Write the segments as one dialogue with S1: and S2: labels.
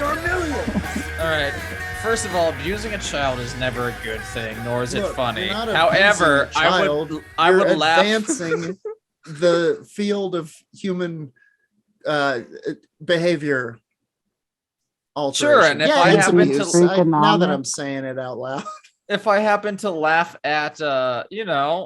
S1: are millions.
S2: All right. First of all, abusing a child is never a good thing, nor is it funny.
S1: You're not
S2: However,
S1: abusing a child.
S2: I would
S1: You're
S2: laugh.
S1: advancing the field of human behavior alteration.
S2: Sure, and if I happen to
S1: now that I'm saying it out loud,
S2: if I happen to laugh at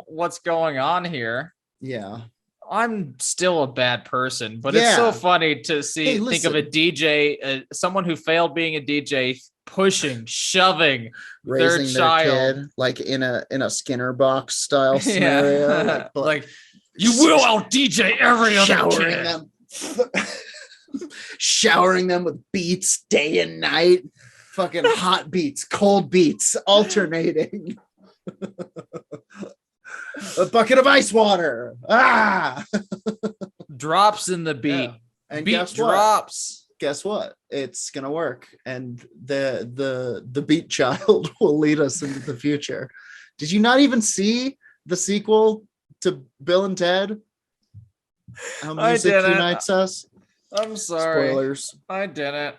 S2: what's going on here,
S1: yeah,
S2: I'm still a bad person. But it's so funny to think of a DJ, someone who failed being a DJ, pushing, shoving
S1: raising
S2: their child
S1: kid like in a Skinner box style scenario,
S2: like you will out DJ every other kid.
S1: Them. Showering them with beats day and night, fucking hot beats, cold beats, alternating. A bucket of ice water.
S2: Drops in the beat.
S1: Yeah. And
S2: beat drops.
S1: Guess what? It's gonna work, and the beat child will lead us into the future. Did you not even see the sequel to Bill and Ted? How music unites us.
S2: I'm sorry.
S1: Spoilers.
S2: I didn't.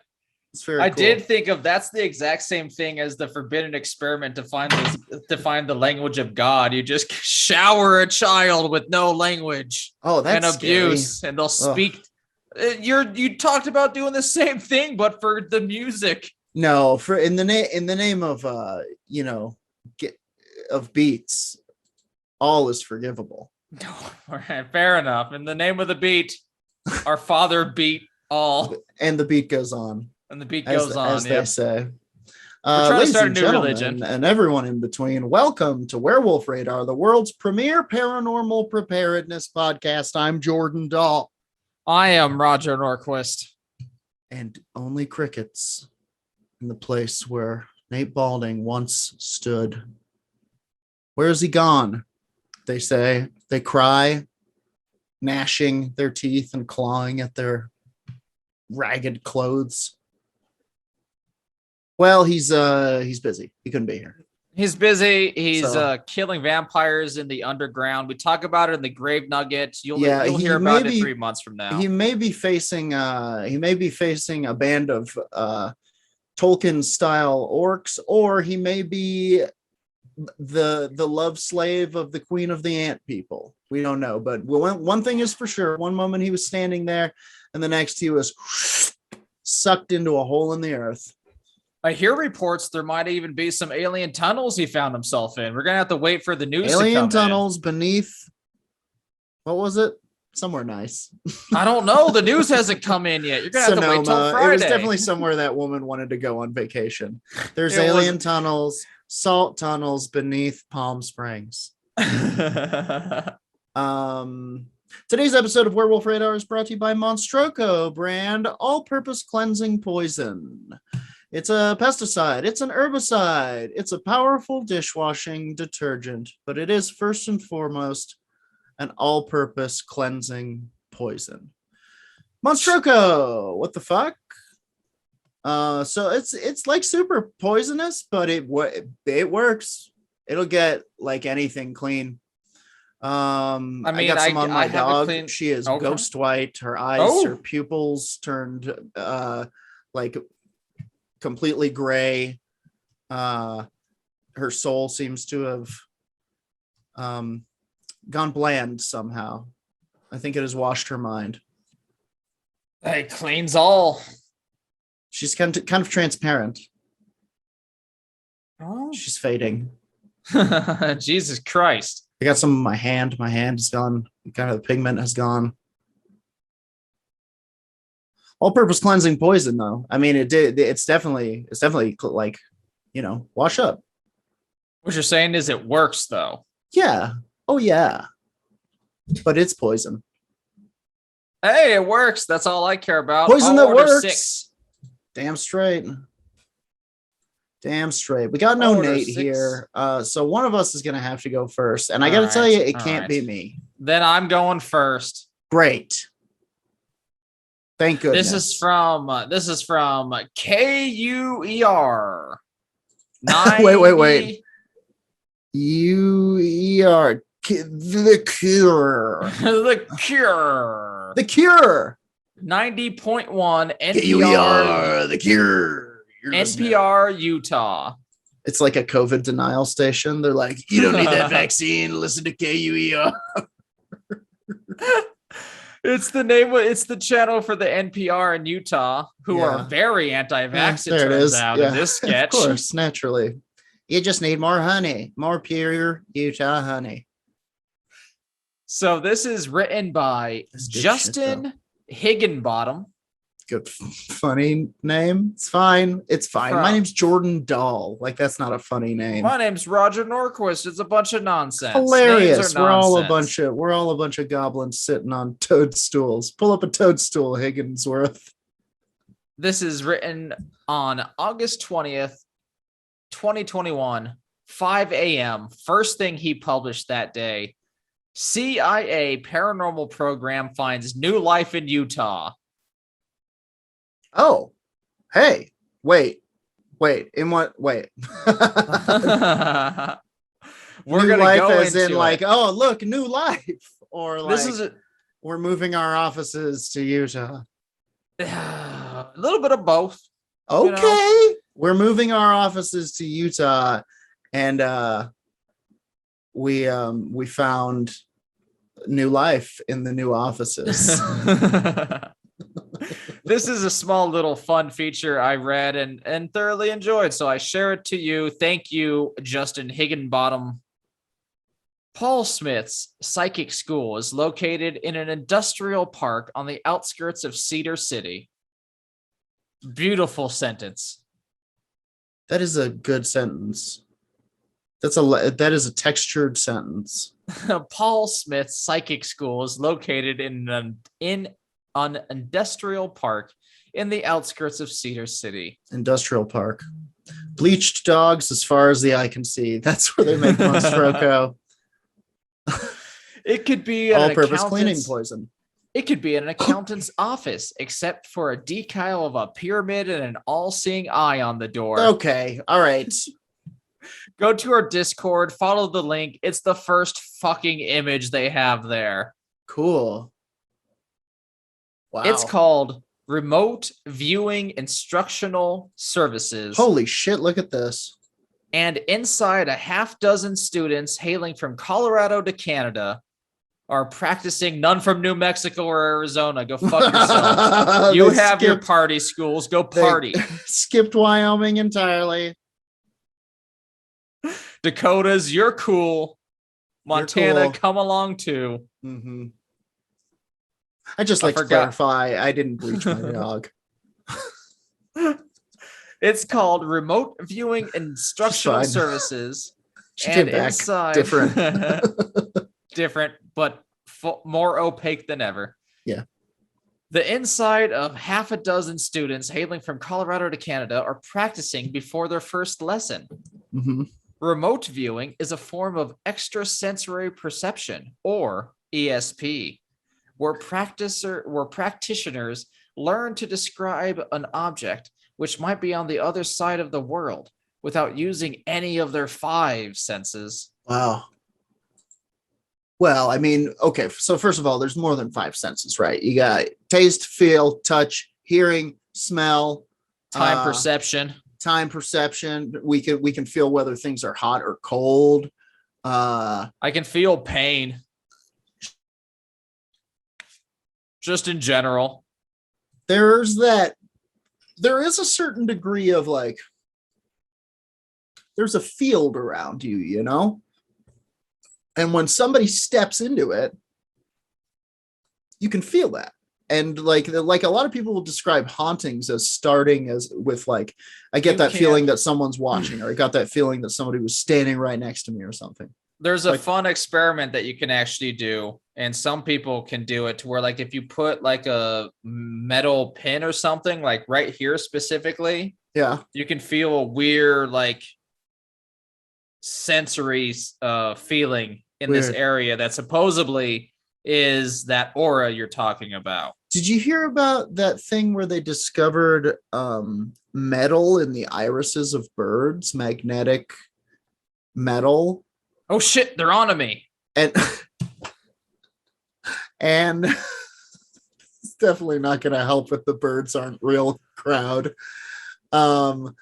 S1: It's very
S2: I
S1: cool.
S2: did think of that's the exact same thing as the forbidden experiment to find the language of God. You just shower a child with no language.
S1: Oh, that's
S2: and abuse,
S1: scary.
S2: and they'll speak. You talked about doing the same thing, but for the music.
S1: No, for in the name of of beats, all is forgivable.
S2: All right, fair enough. In the name of the beat, our Father beat all,
S1: and the beat goes on.
S2: And the beat goes on,
S1: as they say.
S2: We're trying to start a new
S1: gentlemen,
S2: religion.
S1: And everyone in between, welcome to Werewolf Radar, the world's premier paranormal preparedness podcast. I'm Jordan Dahl.
S2: I am Roger Norquist.
S1: And only crickets in the place where Nate Balding once stood. Where is he gone? They say. They cry, gnashing their teeth and clawing at their ragged clothes. Well, he's busy. He couldn't be here.
S2: He's busy. He's killing vampires in the underground. We talk about it in the Grave Nugget. You'll hear about it 3 months from now.
S1: He may be facing a band of Tolkien style orcs, or he may be the love slave of the Queen of the Ant people. We don't know, but one thing is for sure. One moment he was standing there, and the next he was sucked into a hole in the earth.
S2: I hear reports there might even be some alien tunnels he found himself in. We're gonna have to wait for the news.
S1: Alien tunnels beneath. What was it? Somewhere nice.
S2: I don't know. The news hasn't come in yet. You're gonna have to wait till Friday.
S1: It was definitely somewhere that woman wanted to go on vacation. There's alien tunnels, salt tunnels beneath Palm Springs. Today's episode of Werewolf Radar is brought to you by Monstroco brand all-purpose cleansing poison. It's a pesticide, it's an herbicide, it's a powerful dishwashing detergent, but it is first and foremost an all-purpose cleansing poison. Monstroco, what the fuck? So it's like super poisonous, but it works. It'll get like anything clean. I got some on my dog. She is ghost white. Her eyes, her pupils turned like completely gray. Her soul seems to have gone bland somehow. I think it has washed her mind.
S2: It cleans all.
S1: She's kind of transparent.
S2: Oh.
S1: She's fading.
S2: Jesus Christ.
S1: I got some in my hand. My hand is gone. Kind of the pigment has gone. All-purpose cleansing poison, though. I mean, it's definitely like, wash up.
S2: What you're saying is it works, though.
S1: Yeah. Oh, yeah. But it's poison.
S2: Hey, it works. That's all I care about.
S1: Poison that works. 6. Damn straight. Damn straight. We got no Nate 6. Here. So one of us is going to have to go first. And I got to tell you, it can't be me.
S2: Then I'm going first.
S1: Great. Thank goodness.
S2: This is from KUER.
S1: Wait. UER. The Cure.
S2: The Cure.
S1: The Cure.
S2: 90.1
S1: NPR, the cure.
S2: NPR, Utah.
S1: It's like a COVID denial station. They're like, you don't need that vaccine. Listen to KUER.
S2: It's the channel for the NPR in Utah, who are very anti-vax, it turns out, in this sketch.
S1: Of course, naturally. You just need more honey, more pure Utah honey.
S2: So this is written by Justin Higginbottom.
S1: Good, funny name. It's fine. My name's Jordan Dahl. Like, that's not a funny name.
S2: My name's Roger Norquist. It's a bunch of nonsense.
S1: Hilarious. We're all a bunch of goblins sitting on toadstools. Pull up a toadstool, Higginsworth.
S2: This is written on August 20th, 2021, 5 a.m. First thing he published that day. CIA paranormal program finds new life in Utah.
S1: Oh, hey, wait, in what? Wait.
S2: We're
S1: new
S2: gonna
S1: life
S2: go
S1: as
S2: into
S1: in like,
S2: it.
S1: oh, look, new life, or like we're moving our offices to Utah.
S2: A little bit of both.
S1: Okay, we're moving our offices to Utah, and we found new life in the new offices.
S2: This is a small little fun feature I read and thoroughly enjoyed, so I share it to you. Thank you, Justin Higginbottom. Paul Smith's psychic school is located in an industrial park on the outskirts of Cedar City. Beautiful sentence.
S1: That is a good sentence. That is a textured sentence.
S2: Paul Smith's psychic school is located in an industrial park in the outskirts of Cedar City.
S1: Industrial park. Bleached dogs as far as the eye can see. That's where they make Monstroko.
S2: It could be
S1: all-purpose cleaning poison.
S2: It could be an accountant's office, except for a decal of a pyramid and an all-seeing eye on the door.
S1: Okay, all right.
S2: Go to our Discord, follow the link. It's the first fucking image they have there.
S1: Cool. Wow.
S2: It's called Remote Viewing Instructional Services.
S1: Holy shit, look at this.
S2: And inside, a half dozen students hailing from Colorado to Canada are practicing. None from New Mexico or Arizona. Go fuck yourselves. You have your party schools. Go party.
S1: Skipped Wyoming entirely.
S2: Dakotas, you're cool. Montana,
S1: cool.
S2: come along too.
S1: Mm-hmm. I just like to clarify, I didn't bleach my dog.
S2: It's called Remote Viewing Instructional Services.
S1: She came back
S2: inside, different, but more opaque than ever.
S1: Yeah.
S2: The inside of half a dozen students hailing from Colorado to Canada are practicing before their first lesson.
S1: Mm-hmm.
S2: Remote viewing is a form of extrasensory perception, or ESP, where practitioners learn to describe an object which might be on the other side of the world without using any of their 5 senses.
S1: Wow. Well, I mean, okay, so first of all, there's more than 5 senses, right? You got taste, feel, touch, hearing, smell,
S2: time perception.
S1: We can feel whether things are hot or cold.
S2: I can feel pain. Just in general.
S1: There is a certain degree of like, there's a field around you, you know? And when somebody steps into it, you can feel that. And like a lot of people will describe hauntings as starting as with like, I get that feeling that someone's watching, or I got that feeling that somebody was standing right next to me or something.
S2: There's a fun experiment that you can actually do, and some people can do it to where, like, if you put like a metal pin or something like right here specifically, you can feel a weird like sensory feeling in this area that supposedly is that aura you're talking about.
S1: Did you hear about that thing where they discovered metal in the irises of birds, magnetic metal?
S2: Oh shit, they're on to me.
S1: And It's definitely not going to help with the birds aren't real crowd. No,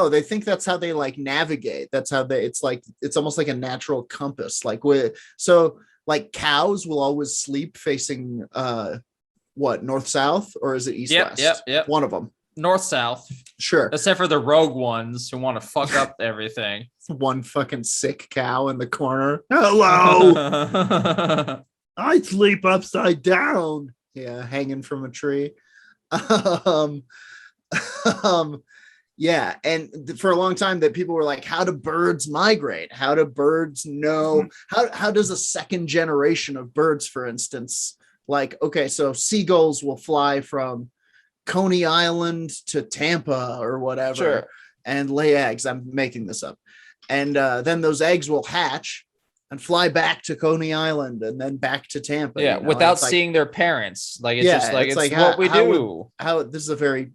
S1: they think that's how they like navigate. That's how it's almost like a natural compass. Like cows will always sleep facing north south, or is it east west?
S2: Yep.
S1: One of them.
S2: North south.
S1: Sure.
S2: Except for the rogue ones who want to fuck up everything.
S1: One fucking sick cow in the corner. Hello. I sleep upside down. Yeah, hanging from a tree. Yeah, and for a long time that people were like, how do birds migrate? How do birds know? How does a second generation of birds, for instance, like, okay, so seagulls will fly from Coney Island to Tampa or whatever,
S2: sure,
S1: and lay eggs. I'm making this up. And then those eggs will hatch and fly back to Coney Island and then back to Tampa.
S2: Yeah, without seeing their parents. Like, it's what we do.
S1: This is a very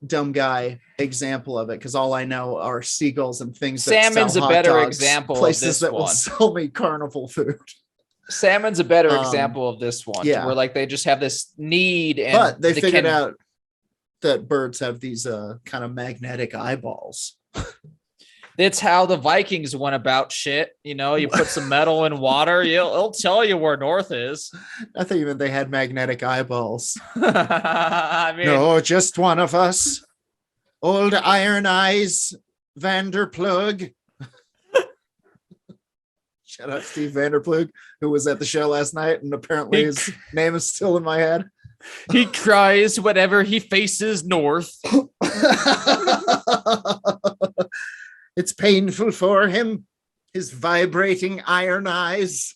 S1: dumb guy example of it, because all I know are seagulls and things.
S2: Salmon's a better example
S1: places
S2: of this
S1: that
S2: one.
S1: Will sell me carnival food.
S2: Salmon's a better example of this one.
S1: Yeah,
S2: where like they just have this need, and
S1: but they figured out that birds have these kind of magnetic eyeballs.
S2: That's how the Vikings went about shit. You know, you put some metal in water, it'll tell you where north is.
S1: I thought even they had magnetic eyeballs.
S2: I mean,
S1: no, just one of us. Old Iron Eyes Vanderplug. Shout out Steve Vanderplug, who was at the show last night, and apparently his name is still in my head.
S2: He cries whenever he faces north.
S1: It's painful for him. His vibrating iron eyes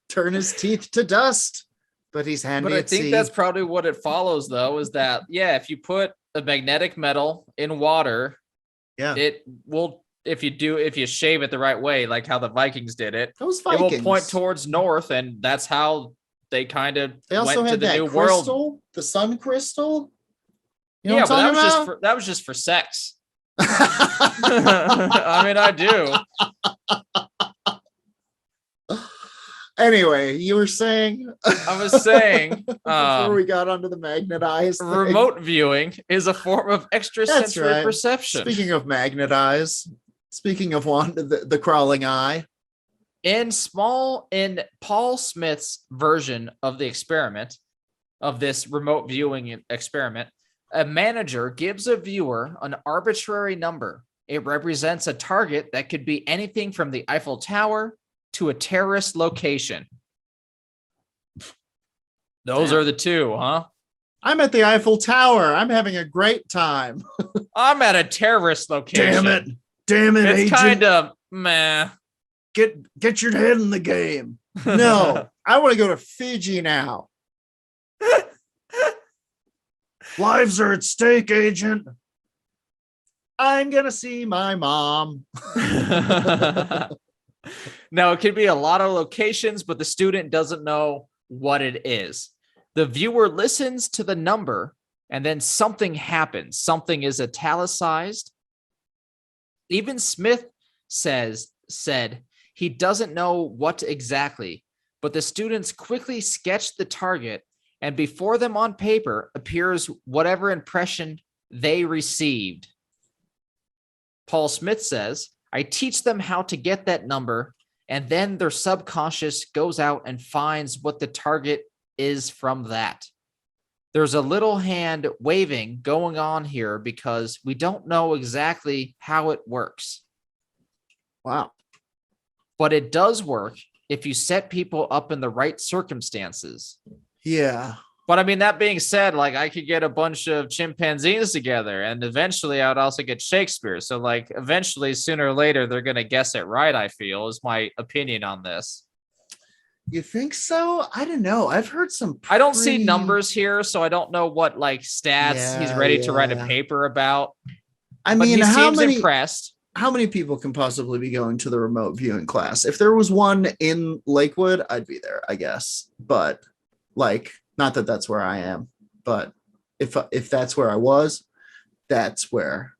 S1: turn his teeth to dust, but he's handy.
S2: But I think that's probably what it follows, though, is that, yeah, if you put a magnetic metal in water,
S1: yeah,
S2: it will, if you shave it the right way, like how the Vikings did it,
S1: those Vikings,
S2: it will point towards north, and that's how they kind of
S1: also
S2: went
S1: had
S2: to the
S1: that
S2: new
S1: crystal,
S2: world.
S1: The sun crystal. You know
S2: Yeah,
S1: but
S2: that was just for sex. I mean, I do.
S1: Anyway, you were saying.
S2: I was saying
S1: before we got onto the magnet eyes thing.
S2: Remote viewing is a form of extrasensory perception.
S1: Speaking of magnet eyes, speaking of the crawling eye.
S2: In Paul Smith's version of the experiment, of this remote viewing experiment, a manager gives a viewer an arbitrary number. It represents a target that could be anything from the Eiffel Tower to a terrorist location. Those are the two, huh?
S1: I'm at the Eiffel Tower. I'm having a great time.
S2: I'm at a terrorist location.
S1: Damn it,
S2: it's
S1: agent.
S2: Kind of meh.
S1: Get your head in the game. No, I want to go to Fiji now. Lives are at stake, agent. I'm going to see my mom.
S2: Now, it could be a lot of locations, but the student doesn't know what it is. The viewer listens to the number, and then something happens. Something is italicized. Even Smith said he doesn't know what exactly, but the students quickly sketch the target, and before them on paper appears whatever impression they received. Paul Smith says, I teach them how to get that number, and then their subconscious goes out and finds what the target is from that. There's a little hand waving going on here because we don't know exactly how it works.
S1: Wow.
S2: But it does work if you set people up in the right circumstances.
S1: Yeah.
S2: But I mean, that being said, like I could get a bunch of chimpanzees together and eventually I would also get Shakespeare. So like eventually, sooner or later, they're going to guess it right, I feel, is my opinion on this.
S1: You think so? I don't know. I've heard some.
S2: I don't see numbers here, so I don't know what like stats he's ready to write a paper about.
S1: I mean,
S2: he seems impressed.
S1: How many people can possibly be going to the remote viewing class? If there was one in Lakewood, I'd be there, I guess. But like, not that that's where I am, but if that's where I was, that's where.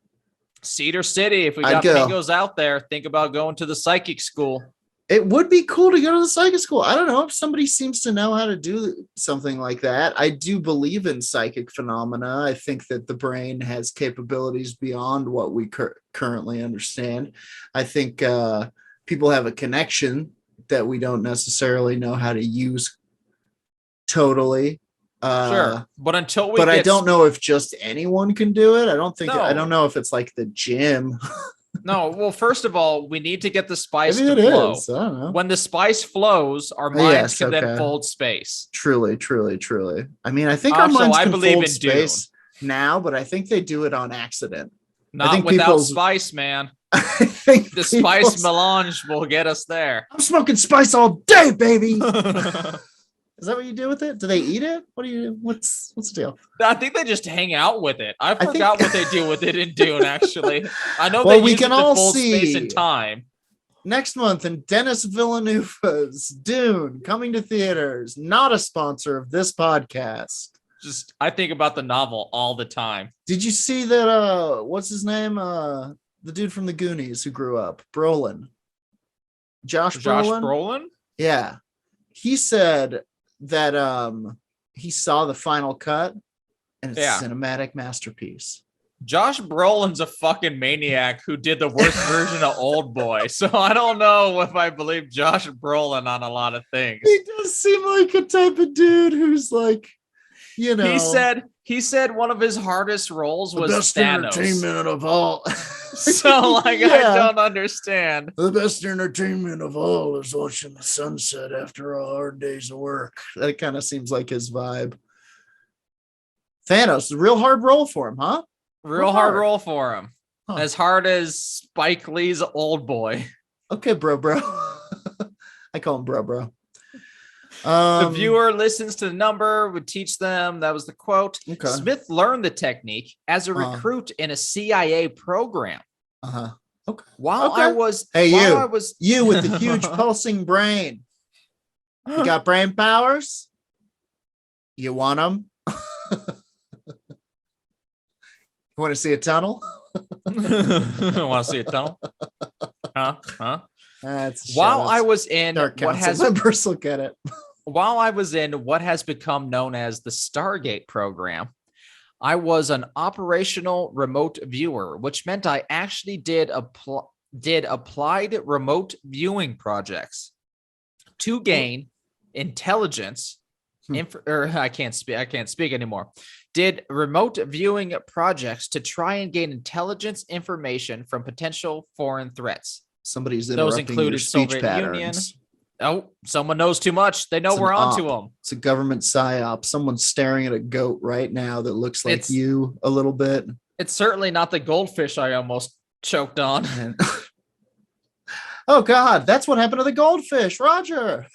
S2: Cedar City. If we got Pingos out there, think about going to the psychic school.
S1: It would be cool to go to the psychic school. I don't know if somebody seems to know how to do something like that. I do believe in psychic phenomena. I think that the brain has capabilities beyond what we currently understand. I think people have a connection that we don't necessarily know how to use totally.
S2: Sure, but until we
S1: but I don't know if just anyone can do it. I don't know if it's like the gym.
S2: No, well, first of all, we need to get the spice
S1: Maybe
S2: to flow.
S1: I don't know.
S2: When the spice flows, our minds can then fold space.
S1: Truly. I mean, I think our minds can fold space now, but I think they do it on accident.
S2: Not without spice, man.
S1: I think
S2: the spice melange will get us there.
S1: I'm smoking spice all day, baby. Is that what you do with it? Do they eat it? What's the deal?
S2: I think they just hang out with it. I forgot what they do with it in Dune, actually. I know
S1: we can all see
S2: space and time.
S1: Next month in Dennis Villeneuve's Dune, coming to theaters, not a sponsor of this podcast.
S2: Just I think about the novel all the time.
S1: Did you see that what's his name? The dude from the Goonies who grew up, Brolin. Josh Brolin? Yeah. He said that he saw the final cut and it's a cinematic masterpiece.
S2: Josh Brolin's a fucking maniac who did the worst version of Old Boy. So I don't know if I believe Josh Brolin on a lot of things.
S1: He does seem like a type of dude who's like, you know.
S2: He said one of his hardest roles was
S1: the best
S2: Thanos.
S1: Entertainment of all.
S2: So I don't understand.
S1: The best entertainment of all is watching the sunset after a hard day's of work. That kind of seems like his vibe. Thanos, a real hard role for him, huh?
S2: Real hard role for him. Huh. As hard as Spike Lee's Old Boy.
S1: Okay, bro. I call him bro.
S2: The viewer listens to the number, would teach them. That was the quote.
S1: Okay.
S2: Smith learned the technique as a recruit in a CIA program.
S1: Okay.
S2: While I was
S1: you with the huge pulsing brain. You got brain powers? You want them? You want to see a tunnel?
S2: Want to see a tunnel? Huh?
S1: While
S2: I was in
S1: members will get it.
S2: While I was in what has become known as the STARGATE program, I was an operational remote viewer, which meant I actually did applied remote viewing projects to gain intelligence. I can't speak anymore. Did remote viewing projects to try and gain intelligence information from potential foreign threats.
S1: Somebody's interrupting. Those included your speech Soviet patterns. Union.
S2: Oh, someone knows too much. They know we're onto them.
S1: It's a government psyop. Someone's staring at a goat right now that looks like you a little bit.
S2: It's certainly not the goldfish I almost choked on.
S1: Oh God, that's what happened to the goldfish, Roger.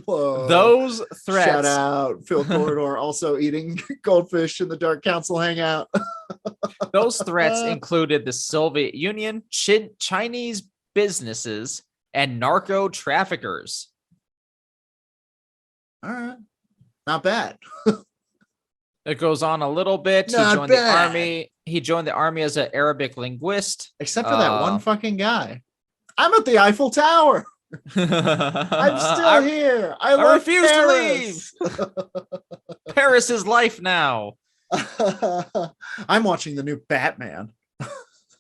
S2: Whoa. Those threats.
S1: Shout out Phil Corridor, also eating goldfish in the Dark Council hangout.
S2: Those threats included the Soviet Union, Chinese businesses, and narco traffickers.
S1: All right. Not bad.
S2: It goes on a little bit.
S1: Not
S2: he joined
S1: bad.
S2: the army. He joined the army as an Arabic linguist.
S1: Except for that one fucking guy. I'm at the Eiffel Tower. I'm still here. I refuse
S2: Paris. To leave. Paris is life now.
S1: I'm watching the new Batman.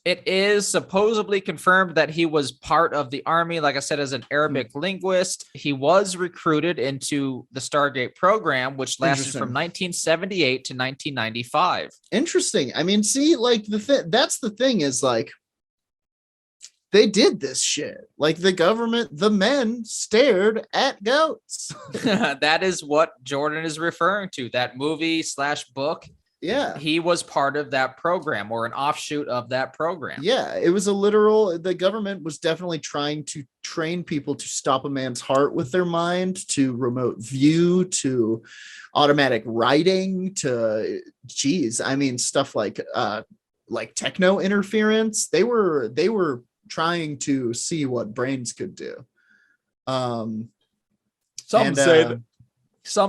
S2: It is supposedly confirmed that he was part of the army, like I said, as an Arabic linguist. He was recruited into the STARGATE program, which lasted from 1978 to 1995.
S1: Interesting. I mean, see, like that's the thing is like they did this shit. Like the government, the men stared at goats.
S2: That is what Jordan is referring to. That movie / book.
S1: Yeah.
S2: He was part of that program or an offshoot of that program.
S1: Yeah. It was the government was definitely trying to train people to stop a man's heart with their mind, to remote view, to automatic writing, to stuff like techno interference. They were trying to see what brains could do.
S2: Some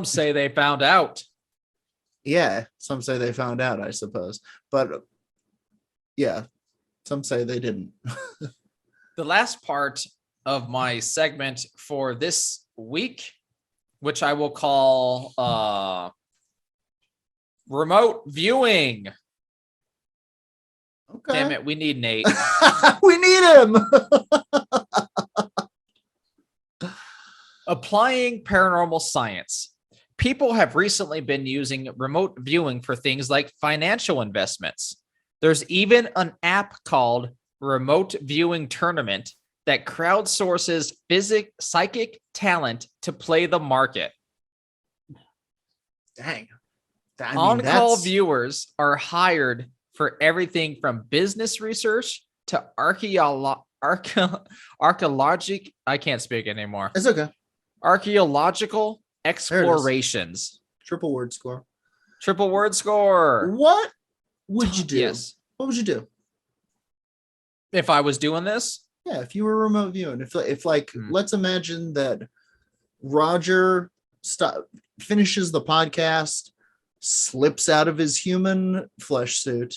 S2: say they found out.
S1: Yeah, some say they found out, I suppose. But yeah, some say they didn't.
S2: The last part of my segment for this week, which I will call Remote Viewing.
S1: Okay.
S2: Damn it, we need Nate.
S1: We need him.
S2: Applying paranormal science. People have recently been using remote viewing for things like financial investments. There's even an app called Remote Viewing Tournament that crowdsources psychic talent to play the market.
S1: Dang.
S2: On-call viewers are hired for everything from business research to archaeologic. I can't speak anymore.
S1: It's okay.
S2: Archaeological explorations.
S1: Triple word score.
S2: What
S1: would you do?
S2: Yes.
S1: What would you do
S2: if I was doing this?
S1: Yeah, if you were remote viewing, if let's imagine that Roger finishes the podcast, slips out of his human flesh suit,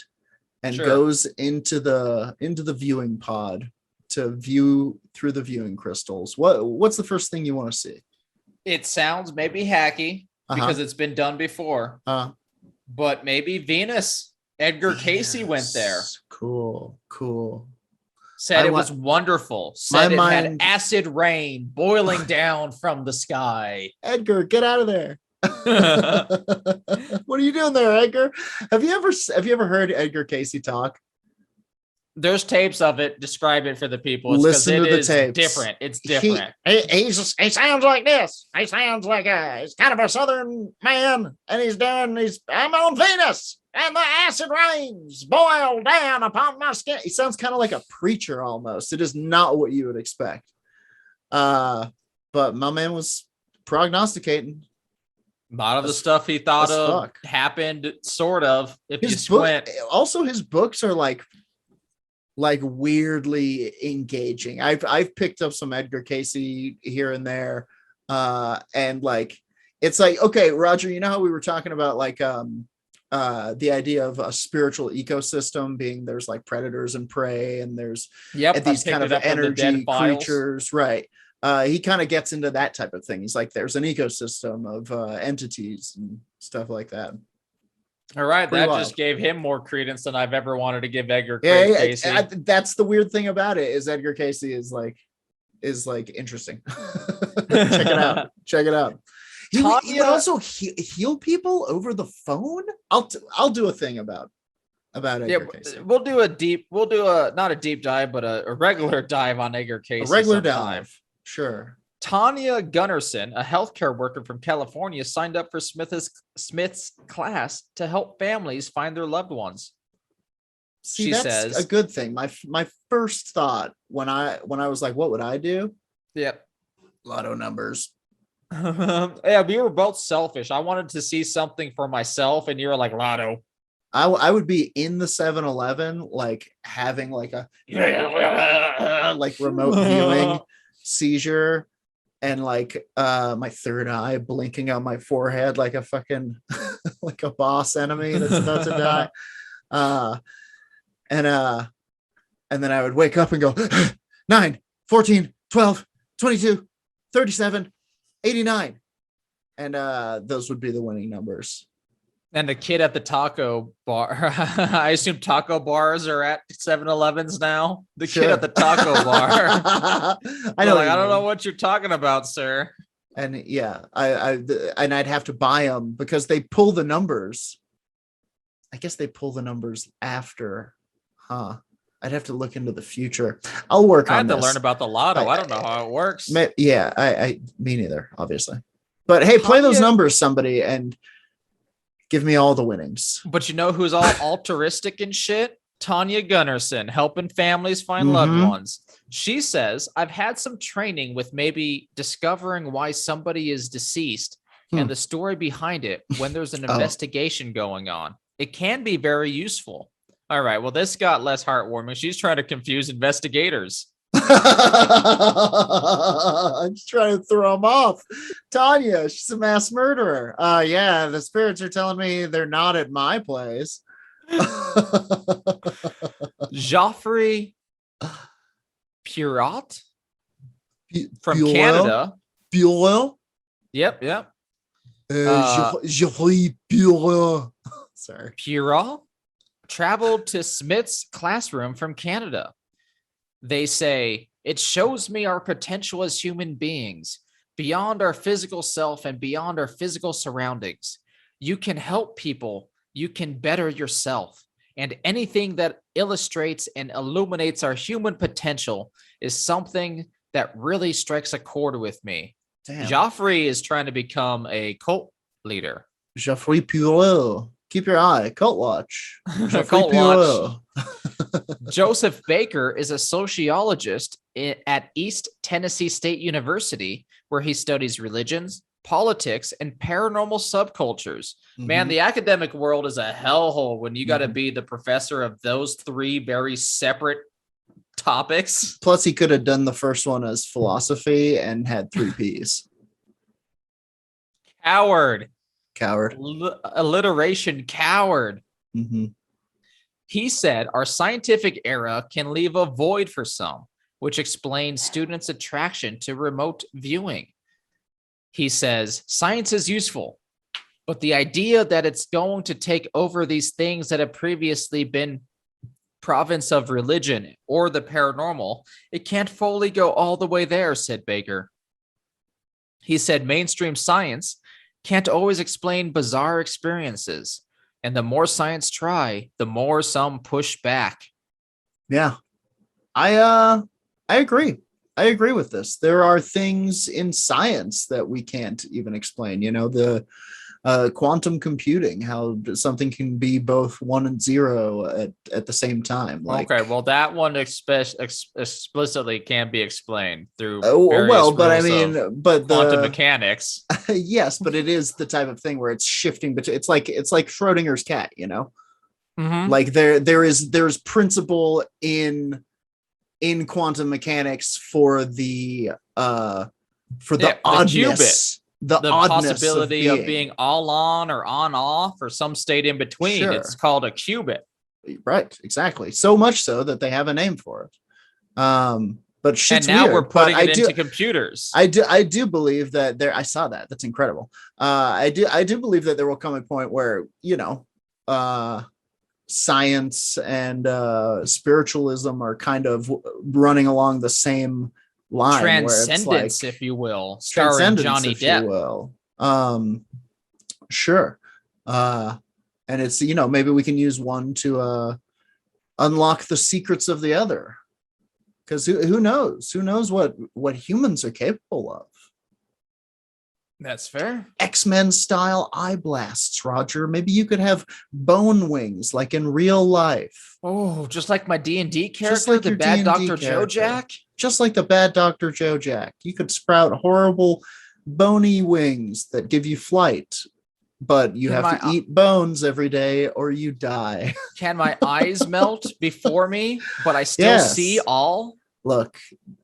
S1: and goes into the viewing pod to view through the viewing crystals. What's the first thing you want to see? It
S2: sounds maybe hacky because it's been done before. But maybe Venus. Edgar Casey went there.
S1: Cool.
S2: Said it was wonderful. Said it had acid rain boiling down from the sky.
S1: Edgar, get out of there. What are you doing there, Edgar? Have you ever heard Edgar Casey talk?
S2: There's tapes of it. Describe it for the people.
S1: Listen to the tapes.
S2: Different. It's different.
S1: He sounds like this. He sounds like he's kind of a southern man, and I'm on Venus, and the acid rains boil down upon my skin. He sounds kind of like a preacher almost. It is not what you would expect. But my man was prognosticating.
S2: A lot of the stuff he thought of happened, sort of. If you squint.
S1: Also, his books are like weirdly engaging. I've picked up some Edgar Casey here and there, and it's like, okay, Roger, you know how we were talking about the idea of a spiritual ecosystem being there's like predators and prey, and there's these kind of energy creatures, right? He kind of gets into that type of thing. He's like, there's an ecosystem of entities and stuff like that.
S2: All right, that just gave him more credence than I've ever wanted to give Edgar Casey.
S1: That's the weird thing about it, is Edgar Casey is interesting. Check it out. He would also heal people over the phone. I'll do a thing about Edgar Casey.
S2: We'll do not a deep dive, but a regular dive on Edgar Casey.
S1: A regular dive. Sure.
S2: Tanya Gunnarsson, a healthcare worker from California, signed up for Smith's class to help families find their loved ones.
S1: See, she says a good thing. My first thought when I was like, what would I do?
S2: Yep.
S1: Lotto numbers.
S2: Yeah, we were both selfish. I wanted to see something for myself, and you're like, lotto.
S1: I would be in the 7-Eleven, having a remote viewing seizure, and my third eye blinking on my forehead like a fucking like a boss enemy that's about to die. And then I would wake up and go 9, 14, 12, 22, 37, 89. And those would be the winning numbers.
S2: And the kid at the taco bar, I assume taco bars are at 7-Elevens now. The kid at the taco bar. I don't know what you're talking about, sir.
S1: And yeah, I'd have to buy them because they pull the numbers. I guess they pull the numbers after, huh? I'd have to look into the future. I'll work on this.
S2: I had to learn about the lotto. I don't know how it works.
S1: Yeah, me neither, obviously. But hey, play those numbers, somebody, and give me all the winnings.
S2: But you know who's all altruistic and shit? Tanya Gunnarsson, helping families find loved ones. She says, I've had some training with maybe discovering why somebody is deceased and the story behind it when there's an investigation going on. It can be very useful. All right, well, this got less heartwarming. She's trying to confuse investigators.
S1: I'm just trying to throw them off. Tanya, she's a mass murderer. Yeah, the spirits are telling me they're not at my place.
S2: Joffrey Purot from Canada.
S1: Bureau?
S2: Yep.
S1: Sorry.
S2: Pura traveled to Smith's classroom from Canada. They say, it shows me our potential as human beings, beyond our physical self and beyond our physical surroundings. You can help people. You can better yourself. And anything that illustrates and illuminates our human potential is something that really strikes a chord with me.
S1: Damn.
S2: Joffrey is trying to become a cult leader.
S1: Geoffrey Puyol. Keep your eye. Cult watch.
S2: Cult watch. Joseph Baker is a sociologist at East Tennessee State University, where he studies religions, politics, and paranormal subcultures. Mm-hmm. Man, the academic world is a hellhole when you got to be the professor of those three very separate topics.
S1: Plus, he could have done the first one as philosophy and had 3 Ps.
S2: Coward.
S1: Alliteration
S2: coward.
S1: Mm-hmm.
S2: He said our scientific era can leave a void for some, which explains students' attraction to remote viewing. He says science is useful, but the idea that it's going to take over these things that have previously been province of religion or the paranormal, it can't fully go all the way there, said Baker. He said mainstream science can't always explain bizarre experiences, and the more science try, the more some push back. Yeah,
S1: I agree. I agree with this. There are things in science that we can't even explain. You know, the quantum computing, how something can be both 1 and 0 at the same time. Like,
S2: okay, well, that one explicitly can't be explained through quantum mechanics.
S1: Yes, but it is the type of thing where it's shifting, but it's like Schrodinger's cat, you know.
S2: Mm-hmm.
S1: Like there's principle in quantum mechanics for the oddness. The
S2: possibility of being all on or on off or some state in between. Sure. It's called a qubit.
S1: Right, exactly. So much so that they have a name for it. But shit's
S2: and now
S1: weird.
S2: We're putting it into computers.
S1: I do believe that there. I saw that. That's incredible. I do believe that there will come a point where, you know, science and spiritualism are kind of running along the same line.
S2: Transcendence,
S1: like,
S2: if you will, starring Johnny Depp.
S1: Sure. And it's, you know, maybe we can use one to unlock the secrets of the other, because who knows what humans are capable of.
S2: That's fair.
S1: X-Men style eye blasts, Roger. Maybe you could have bone wings like in real life.
S2: Oh, just like my D&D character, like the bad Dr. Joe Jack.
S1: Just like the bad Dr. Joe Jack. You could sprout horrible bony wings that give you flight, but you have to eat bones every day or you die.
S2: Can my eyes melt before me, but I still see all?
S1: Look,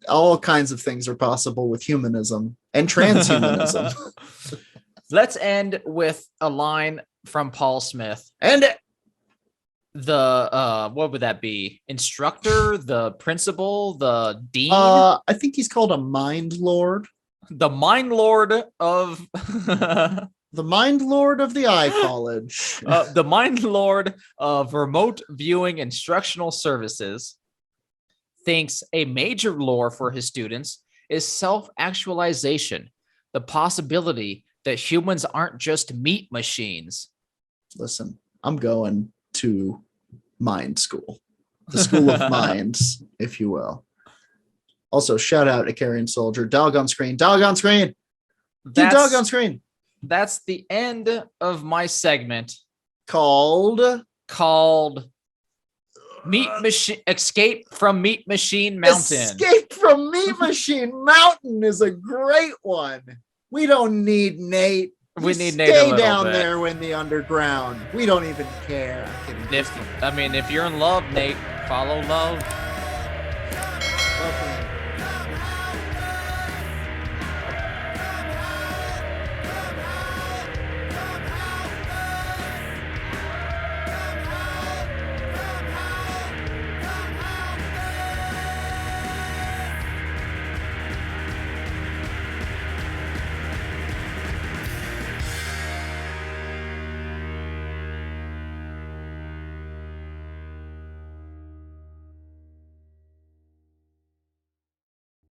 S1: all kinds of things are possible with humanism and transhumanism.
S2: Let's end with a line from Paul Smith.
S1: And
S2: the what would that be? Instructor, the principal, the dean?
S1: I think he's called a mind lord.
S2: The mind lord of
S1: the mind lord of the eye college.
S2: The mind lord of Remote Viewing Instructional Services thinks a major lure for his students is self-actualization, the possibility that humans aren't just meat machines.
S1: Listen, I'm going to mind school, the school of minds, if you will. Also, shout out to Carrion Soldier, dog on screen. Dog on screen. Dog on screen.
S2: That's the end of my segment
S1: called
S2: Meat Machine. Escape from Meat Machine Mountain.
S1: Escape from Meat Machine Mountain is a great one. We don't need Nate.
S2: We need Nate.
S1: Stay down there in the underground. We don't even care.
S2: If you're in love, Nate, follow love.
S1: Welcome.